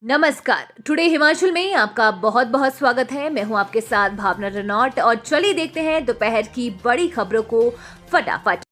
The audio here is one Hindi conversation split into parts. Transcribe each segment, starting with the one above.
नमस्कार। टुडे हिमाचल में आपका बहुत बहुत स्वागत है। मैं हूं आपके साथ भावना रनौट और चलिए देखते हैं दोपहर की बड़ी खबरों को फटाफट।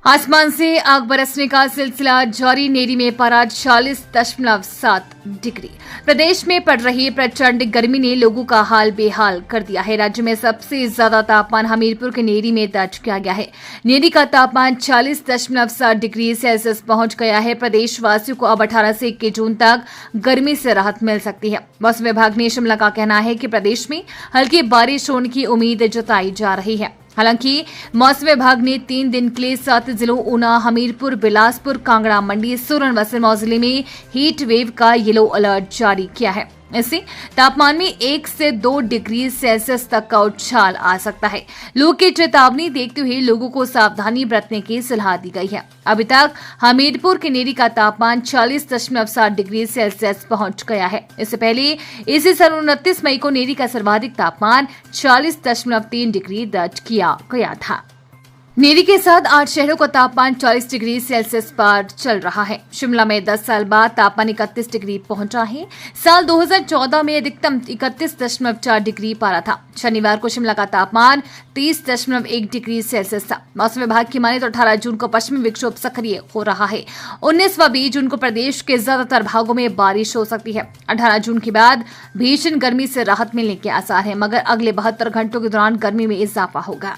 आसमान से आग बरसने का सिलसिला जारी। नेरी में पारा 40.7 डिग्री। प्रदेश में पड़ रही प्रचंड गर्मी ने लोगों का हाल बेहाल कर दिया है। राज्य में सबसे ज्यादा तापमान हमीरपुर के नेरी में दर्ज किया गया है। नेरी का तापमान 40.7 डिग्री सेल्सियस पहुंच गया है। प्रदेशवासियों को अब 18 से 21 जून तक गर्मी से राहत मिल सकती है। मौसम विभाग ने शिमला का कहना है कि प्रदेश में हल्की बारिश होने की उम्मीद जताई जा रही है। हालांकि मौसम विभाग ने 3 दिन के लिए 7 जिलों ऊना, हमीरपुर, बिलासपुर, कांगड़ा, मंडी, सोलन व सिरमौर जिले में हीट वेव का येलो अलर्ट जारी किया है। इससे तापमान में 1 से 2 डिग्री सेल्सियस तक का उछाल आ सकता है। लू की चेतावनी देखते हुए लोगों को सावधानी बरतने की सलाह दी गई है। अभी तक हमीरपुर के नेरी का तापमान 40.7 डिग्री सेल्सियस पहुंच गया है। इससे पहले इसी साल 29 मई को नेरी का सर्वाधिक तापमान 40.3 डिग्री दर्ज किया गया था। नेरी के साथ 8 शहरों का तापमान 40 डिग्री सेल्सियस पर चल रहा है। शिमला में 10 साल बाद तापमान 31 डिग्री पहुंचा है। साल 2014 में अधिकतम 31.4 डिग्री पारा था। शनिवार को शिमला का तापमान 30.1 डिग्री सेल्सियस था। मौसम विभाग की माने तो 18 जून को पश्चिमी विक्षोभ सक्रिय हो रहा है। 19 व 20 जून को प्रदेश के ज्यादातर भागों में बारिश हो सकती है। 18 जून के बाद भीषण गर्मी से राहत मिलने के आसार है, मगर अगले 72 घंटों के दौरान गर्मी में इजाफा होगा।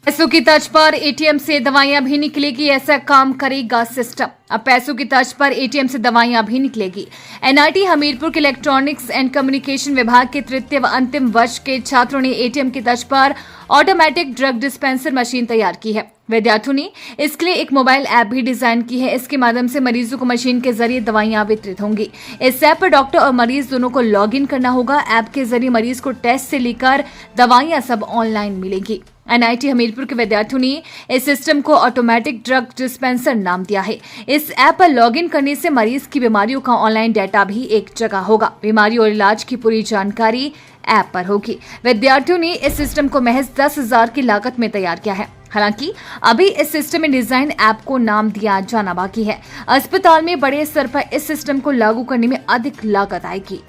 पैसों की तर्ज पर एटीएम से दवाइयां भी निकलेगी, ऐसा काम करेगा सिस्टम। अब पैसों की तर्ज पर एटीएम से दवाइयां भी निकलेगी। एनआईटी हमीरपुर के इलेक्ट्रॉनिक्स एंड कम्युनिकेशन विभाग के तृतीय व अंतिम वर्ष के छात्रों ने एटीएम की तर्ज पर ऑटोमेटिक ड्रग डिस्पेंसर मशीन तैयार की है। विद्यार्थियों ने इसके लिए एक मोबाइल ऐप भी डिजाइन की है। इसके माध्यम से मरीजों को मशीन के जरिए दवाइयां वितरित होंगी। इस ऐप पर डॉक्टर और मरीज दोनों को लॉग इन करना होगा। ऐप के जरिए मरीज को टेस्ट से लेकर दवाइयां सब ऑनलाइन मिलेंगी। एनआईटी हमीरपुर के विद्यार्थियों ने इस सिस्टम को ऑटोमेटिक ड्रग डिस्पेंसर नाम दिया है। इस ऐप पर लॉगिन करने से मरीज की बीमारियों का ऑनलाइन डाटा भी एक जगह होगा। बीमारी और इलाज की पूरी जानकारी ऐप पर होगी। विद्यार्थियों ने इस सिस्टम को महज 10,000 की लागत में तैयार किया है। हालांकि अभी इस सिस्टम में डिजाइन ऐप को नाम दिया जाना बाकी है। अस्पताल में बड़े स्तर पर इस सिस्टम को लागू करने में अधिक लागत आएगी।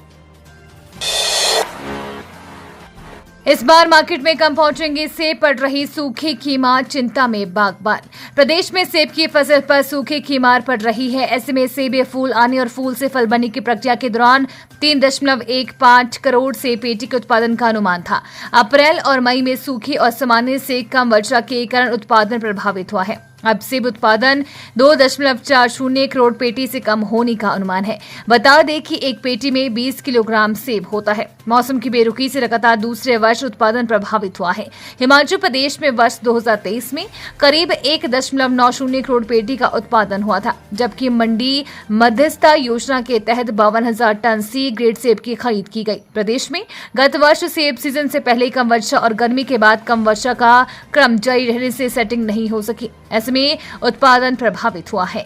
इस बार मार्केट में कम पहुंचेंगे सेब, पड़ रही सूखे की मार, चिंता में बागबान। प्रदेश में सेब की फसल पर सूखे की मार पड़ रही है। ऐसे में सेब फूल आने और फूल से फल बनने की प्रक्रिया के दौरान 3.15 करोड़ सेब पेटी के उत्पादन का अनुमान था। अप्रैल और मई में सूखी और सामान्य से कम वर्षा के कारण उत्पादन प्रभावित हुआ है। अब सेब उत्पादन 2.40 करोड़ पेटी से कम होने का अनुमान है। बता दें कि एक पेटी में 20 किलोग्राम सेब होता है। मौसम की बेरुखी से लगातार दूसरे वर्ष उत्पादन प्रभावित हुआ है। हिमाचल प्रदेश में वर्ष 2023 में करीब 1.90 करोड़ पेटी का उत्पादन हुआ था, जबकि मंडी मध्यस्थता योजना के तहत 52,000 टन सी ग्रेड सेब की खरीद की गई। प्रदेश में गत वर्ष सेब सीजन से पहले कम वर्षा और गर्मी के बाद कम वर्षा का क्रम जारी रहने से सेटिंग नहीं हो सकी। ऐसे में उत्पादन प्रभावित हुआ है।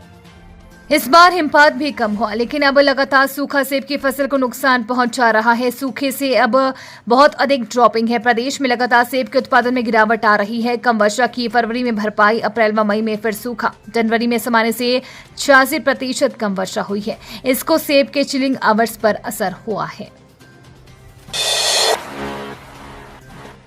इस बार हिमपात भी कम हुआ, लेकिन अब लगातार सूखा सेब की फसल को नुकसान पहुंचा रहा है। सूखे से अब बहुत अधिक ड्रॉपिंग है। प्रदेश में लगातार सेब के उत्पादन में गिरावट आ रही है। कम वर्षा की फरवरी में भरपाई, अप्रैल व मई में फिर सूखा। जनवरी में सामान्य से 86% कम वर्षा हुई है। इसको सेब के चिलिंग आवर्स पर असर हुआ है।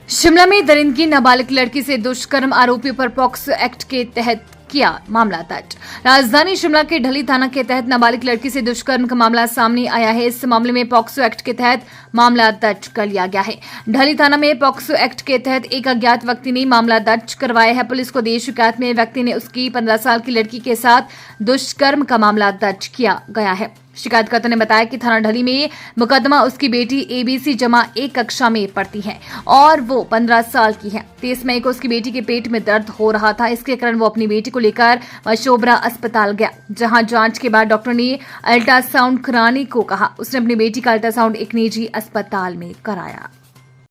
शिमला में दरिंदगी, नाबालिग लड़की से दुष्कर्म आरोपियों पर पॉक्सो एक्ट के तहत किया मामला दर्ज। राजधानी शिमला के ढली थाना के तहत नाबालिग लड़की से दुष्कर्म का मामला सामने आया है। इस मामले में पॉक्सो एक्ट के तहत मामला दर्ज कर लिया गया है। ढली थाना में पॉक्सो एक्ट के तहत एक अज्ञात व्यक्ति ने मामला दर्ज करवाया है। पुलिस को दी शिकायत में व्यक्ति ने उसकी 15 साल की लड़की के साथ दुष्कर्म का मामला दर्ज किया गया है। शिकायतकर्ता ने बताया कि थाना ढली में मुकदमा उसकी बेटी ABC जमा 1 कक्षा में पढ़ती है और वो 15 साल की है। 23 मई को उसकी बेटी के पेट में दर्द हो रहा था। इसके कारण वो अपनी बेटी को लेकर मशोबरा अस्पताल गया, जहां जांच के बाद डॉक्टर ने अल्ट्रासाउंड कराने को कहा। उसने अपनी बेटी का अल्ट्रासाउंड एक निजी अस्पताल में कराया।